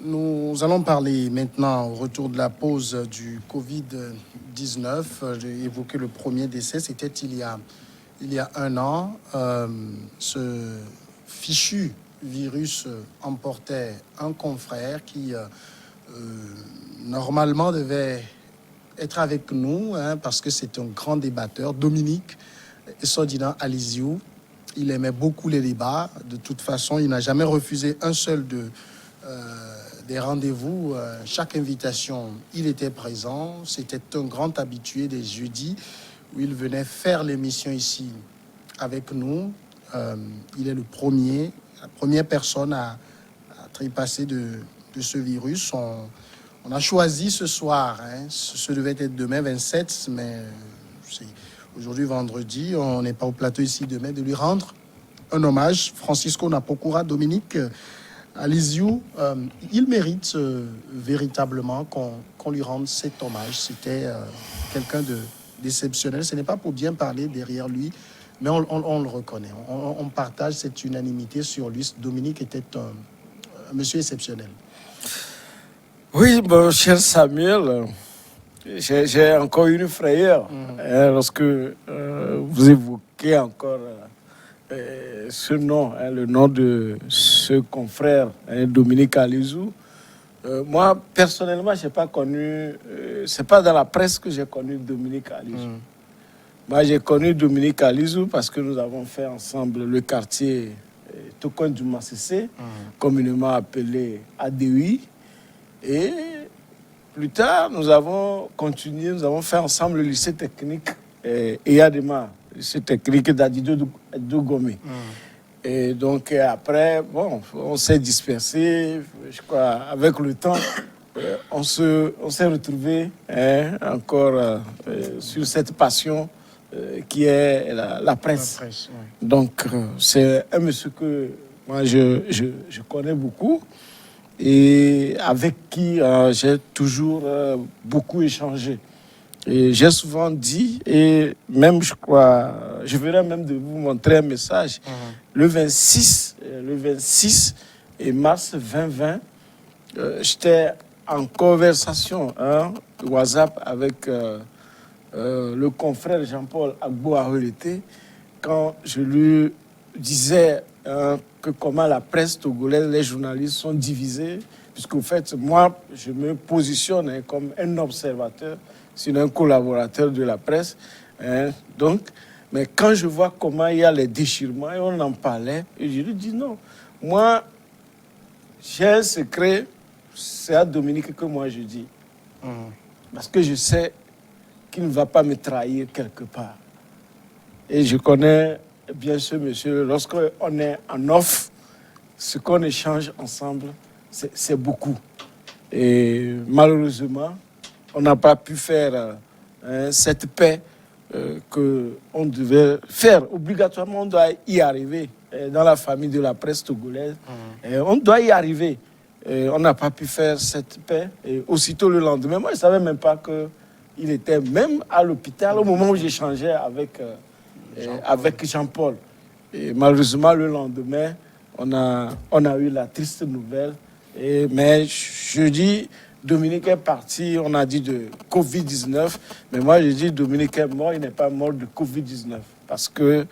Nous allons parler maintenant au retour de la pause du Covid-19. J'ai évoqué le premier décès, c'était il y a un an. Ce fichu virus emportait un confrère qui normalement devait être avec nous, hein, parce que c'est un grand débatteur, Dominique Sodina Aliziou. Il aimait beaucoup les débats. De toute façon, il n'a jamais refusé un seul des rendez-vous. Chaque invitation, il était présent. C'était un grand habitué des jeudis où il venait faire l'émission ici avec nous. Il est la première personne à trépasser de ce virus. On a choisi ce soir, hein, ce devait être demain 27, mais c'est aujourd'hui vendredi, on n'est pas au plateau ici demain, de lui rendre un hommage. Francisco Napokura, Dominique Aliziou, il mérite véritablement qu'on lui rende cet hommage. C'était quelqu'un d'exceptionnel. Ce n'est pas pour bien parler derrière lui, mais on le reconnaît. On partage cette unanimité sur lui. Dominique était un monsieur exceptionnel. Oui, mon cher Samuel, j'ai encore une frayeur lorsque vous évoquez encore ce nom, le nom de ce confrère, Dominique Aliziou. Moi, personnellement, je n'ai pas connu, c'est pas dans la presse que j'ai connu Dominique Aliziou. Moi, j'ai connu Dominique Aliziou parce que nous avons fait ensemble le quartier Tokon du Massissé, communément appelé ADUI. Et plus tard, nous avons continué, nous avons fait ensemble le lycée technique Eyadema, le lycée technique d'Adido Dougomé. Et donc après, bon, on s'est dispersé, je crois, avec le temps, on s'est retrouvés encore sur cette passion qui est la presse. Ouais. Donc c'est un monsieur que moi je connais beaucoup, et avec qui j'ai toujours beaucoup échangé. Et j'ai souvent dit, et même je crois, je verrai même de vous montrer un message, le 26 mars 2020, j'étais en conversation WhatsApp avec le confrère Jean-Paul Agbo Arelete, quand je lui disais que comment la presse togolaise, les journalistes sont divisés, puisqu'au fait, moi, je me positionne comme un observateur, sinon un collaborateur de la presse. Donc, mais quand je vois comment il y a les déchirements, et on en parlait, et je lui dis non, moi, j'ai un secret, c'est à Dominique que moi je dis. Parce que je sais qu'il ne va pas me trahir quelque part. Et je connais bien ce monsieur. Lorsqu'on est en off, ce qu'on échange ensemble, c'est beaucoup. Et malheureusement, on n'a pas pu faire cette paix qu'on devait faire. Obligatoirement, on doit y arriver dans la famille de la presse togolaise. On doit y arriver. On n'a pas pu faire cette paix. Et aussitôt le lendemain, moi, je ne savais même pas qu'il était même à l'hôpital au moment où j'échangeais avec Jean-Paul. Et malheureusement, le lendemain, on a eu la triste nouvelle. Mais je dis, Dominique est parti, on a dit de Covid-19. Mais moi, je dis, Dominique est mort, il n'est pas mort de Covid-19. Parce que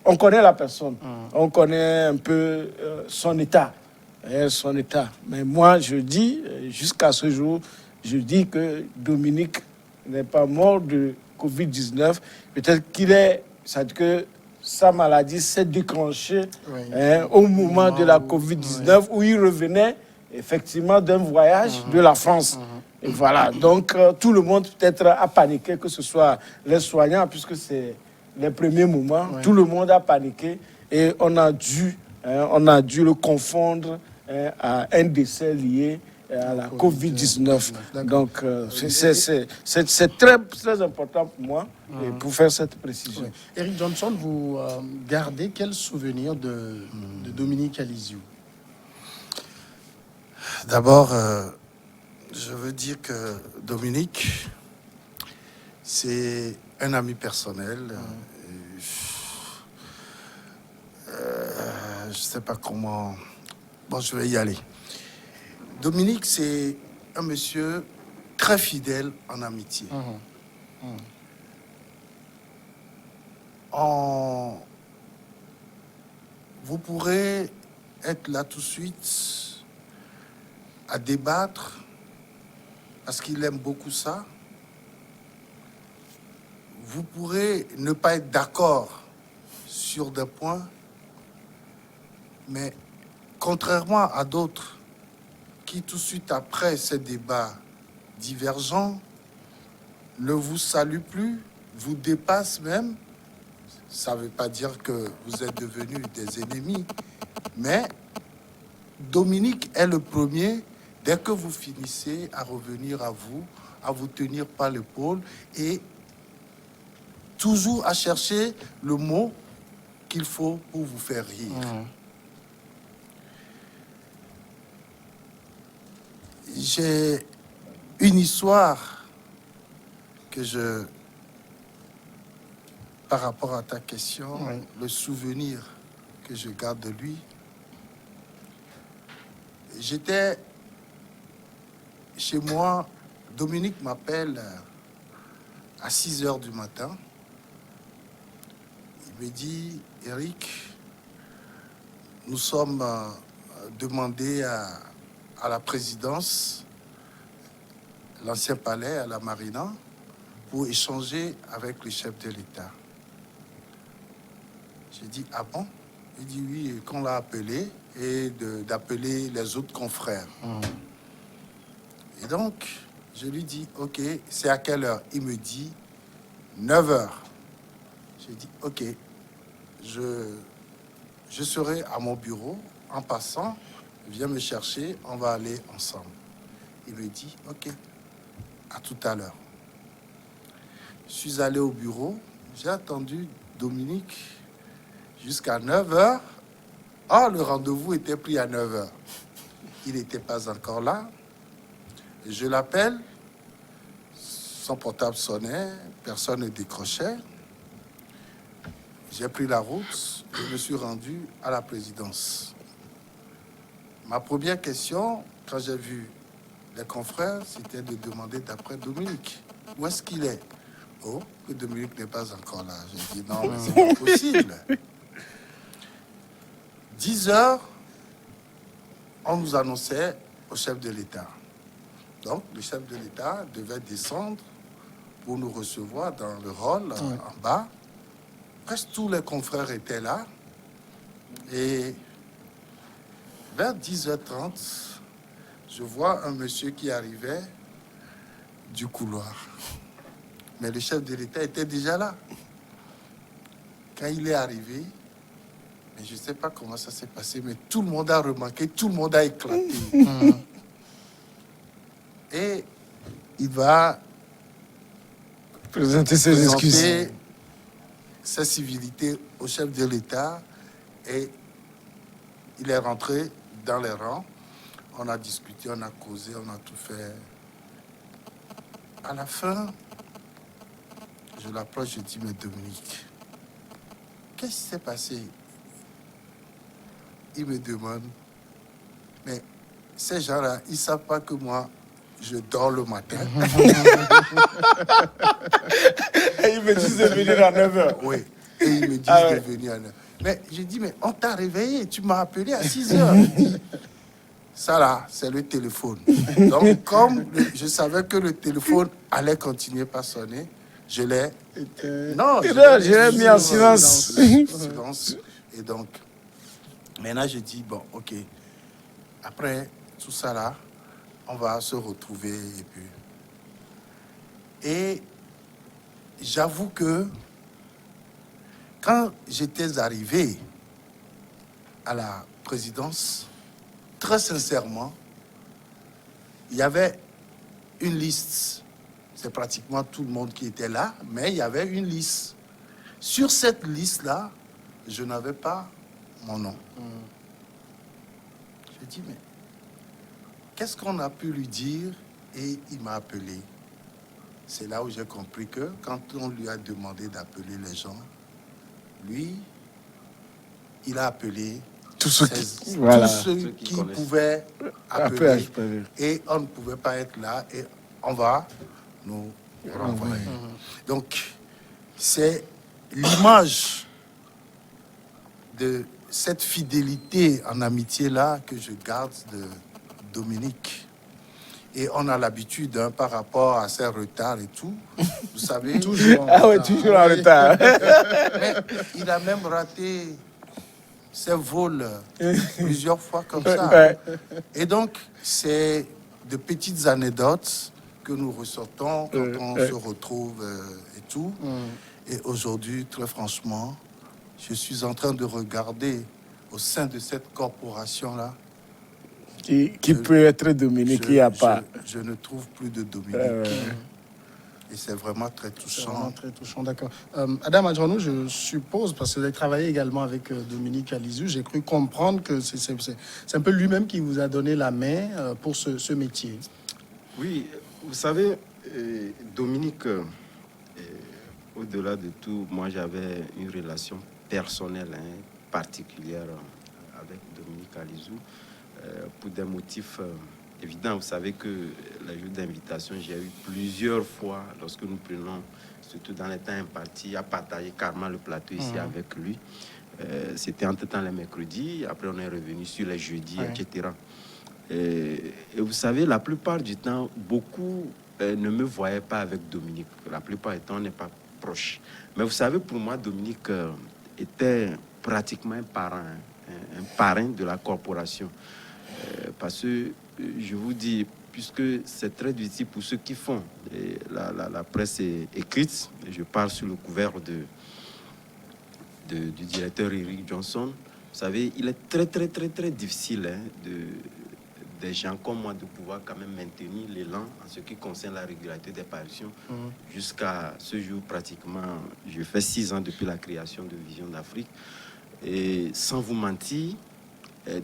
on connaît la personne, on connaît un peu son état. Mais moi, je dis, jusqu'à ce jour, je dis que Dominique n'est pas mort de Covid-19. Peut-être qu'il est... C'est-à-dire que sa maladie s'est déclenchée au moment de la Covid-19 où il revenait effectivement d'un voyage de la France. Et voilà, donc tout le monde peut-être a paniqué, que ce soit les soignants, puisque c'est les premiers moments, tout le monde a paniqué et on a dû le confondre à un décès lié à la Covid-19. Donc, c'est très, très important pour moi pour faire cette précision. Oui. Eric Johnson, vous gardez quel souvenir de Dominique Aliziou? D'abord, je veux dire que Dominique, c'est un ami personnel. Je ne sais pas comment Bon, je vais y aller. Dominique, c'est un monsieur très fidèle en amitié. Vous pourrez être là tout de suite à débattre parce qu'il aime beaucoup ça. Vous pourrez ne pas être d'accord sur des points, mais contrairement à d'autres qui tout de suite après ces débats divergents ne vous saluent plus, vous dépassent même. Ça ne veut pas dire que vous êtes devenus des ennemis, mais Dominique est le premier, dès que vous finissez, à revenir à vous tenir par l'épaule et toujours à chercher le mot qu'il faut pour vous faire rire. J'ai une histoire par rapport à ta question, le souvenir que je garde de lui. J'étais chez moi, Dominique m'appelle à 6 heures du matin. Il me dit, Eric, nous sommes demandés à la présidence, l'ancien palais, à la Marina, pour échanger avec le chef de l'État. J'ai dit, ah bon? Il dit oui, qu'on l'a appelé et d'appeler les autres confrères. Et donc, je lui dis, ok, c'est à quelle heure? Il me dit, 9 heures. J'ai dit, ok, je serai à mon bureau. En passant, viens me chercher, on va aller ensemble. Il me dit, ok, à tout à l'heure. Je suis allé au bureau, j'ai attendu Dominique jusqu'à 9 heures. Ah, le rendez-vous était pris à 9 heures. Il n'était pas encore là. Je l'appelle, son portable sonnait, personne ne décrochait. J'ai pris la route et je me suis rendu à la présidence. Ma première question, quand j'ai vu les confrères, c'était de demander d'après Dominique. Où est-ce qu'il est? Oh, que Dominique n'est pas encore là. J'ai dit non, mais c'est pas possible. 10 heures, on nous annonçait au chef de l'État. Donc, le chef de l'État devait descendre pour nous recevoir dans le hall en bas. Presque tous les confrères étaient là. Et vers 10h30, je vois un monsieur qui arrivait du couloir. Mais le chef de l'État était déjà là. Quand il est arrivé, mais je ne sais pas comment ça s'est passé, mais tout le monde a remarqué, tout le monde a éclaté. Et il va présenter ses excuses, sa civilité au chef de l'État et il est rentré dans les rangs. On a discuté, on a causé, on a tout fait. À la fin, je l'approche, je dis, mais Dominique, qu'est-ce qui s'est passé? Il me demande, mais ces gens-là, ils ne savent pas que moi, je dors le matin. Et ils me disent de venir à 9 heures. Oui, et ils me disent de venir à 9 heures. Mais je dis, mais on t'a réveillé, tu m'as appelé à 6 heures. Ça là, c'est le téléphone. Donc, comme je savais que le téléphone allait continuer par sonner, je l'ai... Non, je l'ai mis en silence. Silence. Et donc, maintenant, je dis, bon, ok. Après tout ça là, on va se retrouver et puis... Et j'avoue que quand j'étais arrivé à la présidence, très sincèrement, il y avait une liste. C'est pratiquement tout le monde qui était là, mais il y avait une liste. Sur cette liste-là, je n'avais pas mon nom. Je dis, mais qu'est-ce qu'on a pu lui dire? Et il m'a appelé. C'est là où j'ai compris que quand on lui a demandé d'appeler les gens, lui, il a appelé Tout ce tous ceux qui pouvaient appeler HPV. et on ne pouvait pas être là et on va nous renvoyer. Donc, c'est l'image de cette fidélité en amitié-là que je garde de Dominique. Et on a l'habitude, hein, par rapport à ses retards et tout, vous savez... Toujours en Ah ouais, retard. toujours en retard. Mais il a même raté ses vols plusieurs fois comme ça. Ouais. Et donc, c'est de petites anecdotes que nous ressortons quand on se retrouve et tout. Et aujourd'hui, très franchement, je suis en train de regarder au sein de cette corporation-là. Qui peut être Dominique, il n'y a pas. Je ne trouve plus de Dominique. Et c'est vraiment très C'est touchant. vraiment très touchant, d'accord. Adam Adjournou, je suppose, parce que vous avez travaillé également avec Dominique Alizou, j'ai cru comprendre que c'est un peu lui-même qui vous a donné la main pour ce métier. Oui, vous savez, Dominique, au-delà de tout, moi j'avais une relation personnelle particulière avec Dominique Alizou pour des motifs évidents. Vous savez que les jours d'invitation, j'ai eu plusieurs fois, lorsque nous prenons, surtout dans les temps impartis, à partager carrément le plateau ici avec lui. C'était entre temps les mercredis, après on est revenu sur les jeudis, etc. Et vous savez, la plupart du temps, beaucoup ne me voyaient pas avec Dominique. La plupart du temps, on n'est pas proche. Mais vous savez, pour moi, Dominique était pratiquement un parrain de la corporation. Parce que, je vous dis, puisque c'est très difficile pour ceux qui font la presse écrite, je parle sous le couvert du directeur Eric Johnson, vous savez, il est très difficile des gens comme moi de pouvoir quand même maintenir l'élan en ce qui concerne la régularité des parutions jusqu'à ce jour pratiquement. Je fais 6 ans depuis la création de Vision d'Afrique et sans vous mentir,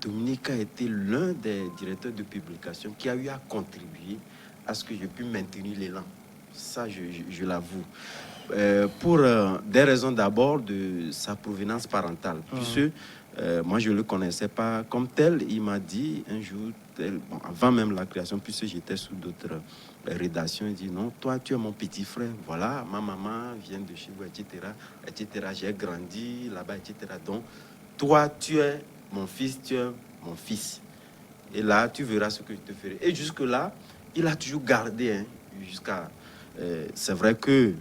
Dominique a été l'un des directeurs de publication qui a eu à contribuer à ce que je puisse maintenir l'élan. Ça, je l'avoue. Pour des raisons d'abord de sa provenance parentale, puisque moi je ne le connaissais pas comme tel. Il m'a dit un jour, avant même la création, puisque j'étais sous d'autres rédactions, il dit non, toi tu es mon petit frère, voilà, ma maman vient de chez vous, etc. J'ai grandi là-bas, etc. Donc toi tu es mon fils, tu es mon fils. Et là tu verras ce que je te ferai. Et jusque-là, il a toujours gardé, jusqu'à... c'est vrai que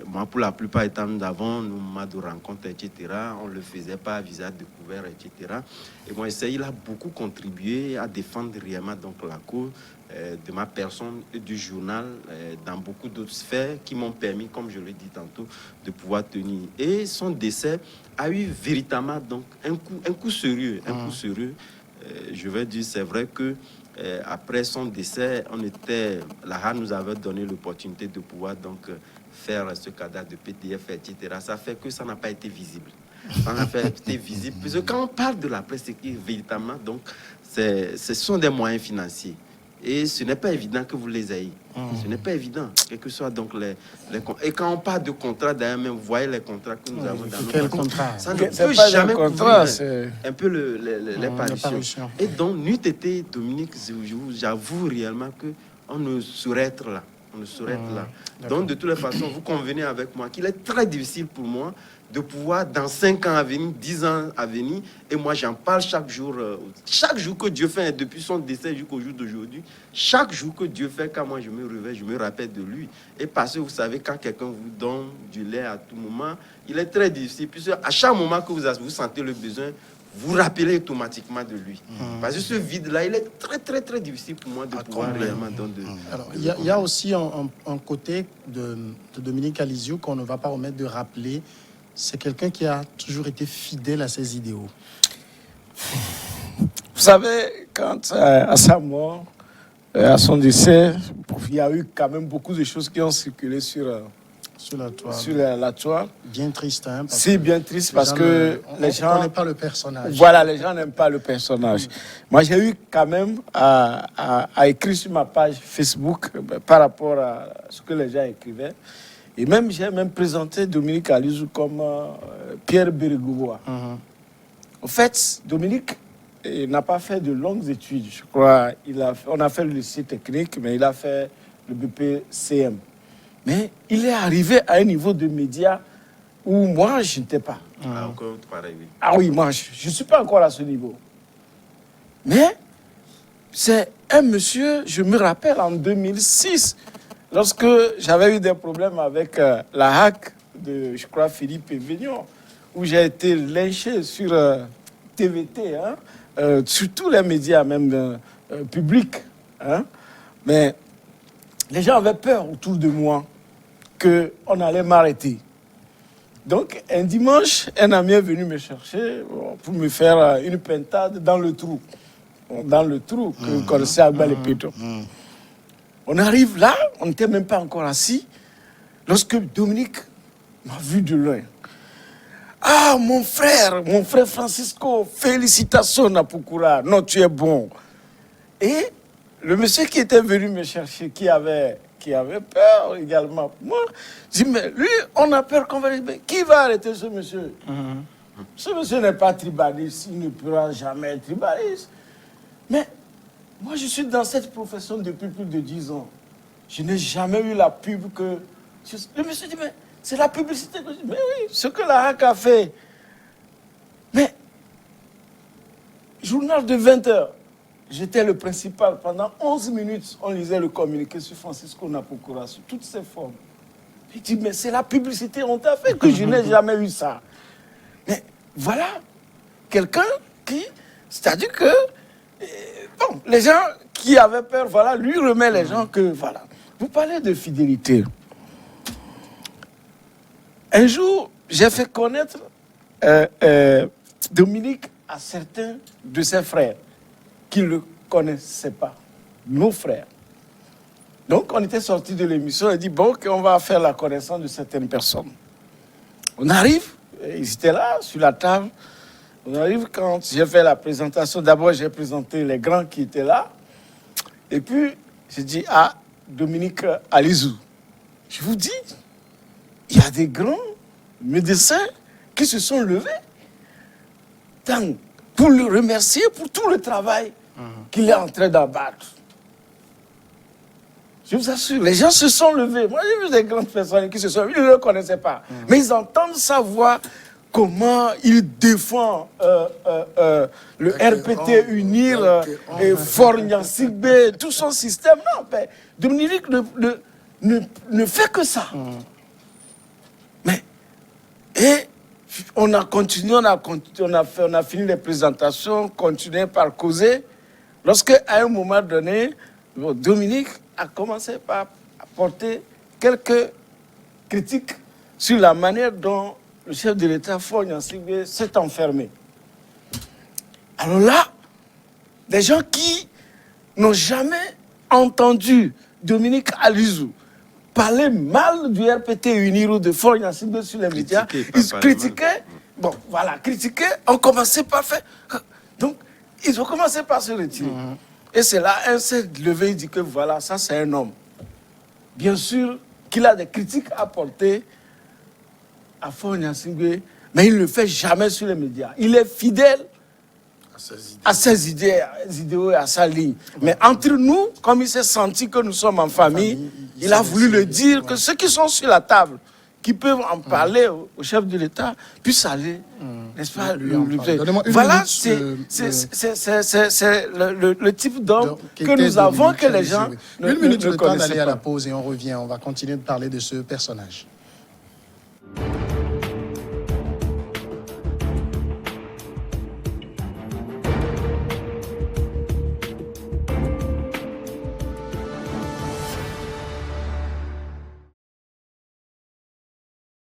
moi, pour la plupart du temps, nous avons nos moments de rencontres, etc. On ne le faisait pas à visage découvert, etc. Et moi, il a beaucoup contribué à défendre réellement donc, la cause de ma personne et du journal dans beaucoup d'autres sphères qui m'ont permis, comme je l'ai dit tantôt, de pouvoir tenir. Et son décès a eu véritablement donc, un coup sérieux. Un coup sérieux. Je vais dire, c'est vrai que après son décès, la RA nous avait donné l'opportunité de pouvoir donc faire ce cadavre de PDF, etc. Ça fait que ça n'a pas été visible. Ça n'a pas été visible. Parce que quand on parle de la presse écrite, véritablement, donc, ce sont des moyens financiers. Et ce n'est pas évident que vous les ayez. Ce n'est pas évident, quel que soit donc les et quand on parle de contrat, d'ailleurs, même vous voyez les contrats que nous avons dans nos Quel contrat? ça ne peut pas jamais un contrat, couvrir c'est un peu les parutions. parutions. Et donc, n'eût été Dominique, j'avoue réellement qu'on ne saurait être là. On ne saurait être là. Donc, de toutes les façons, vous convenez avec moi qu'il est très difficile pour moi de pouvoir, dans 5 ans à venir, 10 ans à venir, et moi j'en parle chaque jour que Dieu fait, depuis son décès jusqu'au jour d'aujourd'hui, chaque jour que Dieu fait, quand moi je me réveille, je me rappelle de lui. Et parce que vous savez, quand quelqu'un vous donne du lait à tout moment, il est très difficile, puisque à chaque moment que vous sentez le besoin, vous rappelez automatiquement de lui. Parce que ce vide-là, il est très difficile pour moi de pouvoir réellement donner. Alors, il y a aussi un côté de Dominique Alizou qu'on ne va pas omettre de rappeler. C'est quelqu'un qui a toujours été fidèle à ses idéaux. Vous savez, quand à sa mort, à son décès, il y a eu quand même beaucoup de choses qui ont circulé sur la toile. Sur la toile. Bien triste, hein. C'est bien triste parce que les gens n'aiment pas le personnage. Voilà, les gens n'aiment pas le personnage. Moi, j'ai eu quand même à écrire sur ma page Facebook par rapport à ce que les gens écrivaient. Et même, j'ai même présenté Dominique Alizou comme Pierre Bérégovois. En fait, Dominique n'a pas fait de longues études, je crois. On a fait le lycée technique, mais il a fait le BPCM. Mais il est arrivé à un niveau de médias où moi, je n'étais pas. Ah, encore pareil, oui. Ah oui, moi, je ne suis pas encore à ce niveau. Mais c'est un monsieur, je me rappelle en 2006, lorsque j'avais eu des problèmes avec la hack de, je crois, Philippe Vignon, où j'ai été lynché sur TVT, hein, sur tous les médias, même publics. Hein. Mais les gens avaient peur autour de moi qu'on allait m'arrêter. Donc, un dimanche, un ami est venu me chercher pour me faire une pentade dans le trou. Dans le trou que vous connaissez à Bel-Péton. On arrive là, on n'était même pas encore assis, lorsque Dominique m'a vu de loin. Ah, mon frère Francisco, félicitations Napukura, non, tu es bon. Et le monsieur qui était venu me chercher, qui avait peur également, moi, je dis, mais lui, on a peur qu'on va dire, mais qui va arrêter ce monsieur? Ce monsieur n'est pas tribaliste, il ne pourra jamais être tribaliste. Mais moi, je suis dans cette profession depuis plus de 10 ans. Je n'ai jamais eu la pub que... Le monsieur dit, mais c'est la publicité que je dis. Mais oui, ce que la HAC a fait. Mais, journal de 20 heures, j'étais le principal. Pendant 11 minutes, on lisait le communiqué sur Francisco Napukura, sur toutes ses formes. Il dit, mais c'est la publicité, on t'a fait que je n'ai jamais eu ça. Mais voilà, quelqu'un qui... C'est-à-dire que... Bon, les gens qui avaient peur, voilà, lui remet les gens que, voilà. Vous parlez de fidélité. Un jour, j'ai fait connaître Dominique à certains de ses frères qui ne le connaissaient pas, nos frères. Donc, on était sortis de l'émission et dit, bon, on va faire la connaissance de certaines personnes. On arrive, ils étaient là, sur la table. On arrive quand j'ai fait la présentation. D'abord, j'ai présenté les grands qui étaient là. Et puis, j'ai dit à Dominique Alizou, je vous dis, il y a des grands médecins qui se sont levés pour le remercier pour tout le travail qu'il est en train d'abattre. Je vous assure, les gens se sont levés. Moi, j'ai vu des grandes personnes qui se sont levées, ils ne le connaissaient pas. Mais ils entendent sa voix. Comment il défend le RPT Unir et Fornian-Sigbe, tout son système. Non, mais Dominique ne fait que ça. Mais, et on a continué, on a fini les présentations, continué par causer. Lorsque, à un moment donné, Dominique a commencé par apporter quelques critiques sur la manière dont le chef de l'État, Fornian-Sigbe, s'est enfermé. Alors là, des gens qui n'ont jamais entendu Dominique Alizou parler mal du RPT Unir ou de Fornian-Sigbe sur les médias, ils critiquaient, bon, voilà, critiquaient, ont commencé par faire. Donc, ils ont commencé par se retirer. Et c'est là, un s'est levé, il dit que voilà, ça c'est un homme. Bien sûr qu'il a des critiques à porter à Fornian-Sigbe, mais il ne le fait jamais sur les médias. Il est fidèle à ses idéaux et à sa ligne. Mais entre nous, comme il s'est senti que nous sommes en famille, il a voulu le dire, que ceux qui sont sur la table, qui peuvent en parler au chef de l'État, puissent aller, n'est-ce pas, voilà, c'est le type d'homme que nous avons, que les gens Une minute, le temps d'aller à la pas. pause et on revient. On va continuer de parler de ce personnage.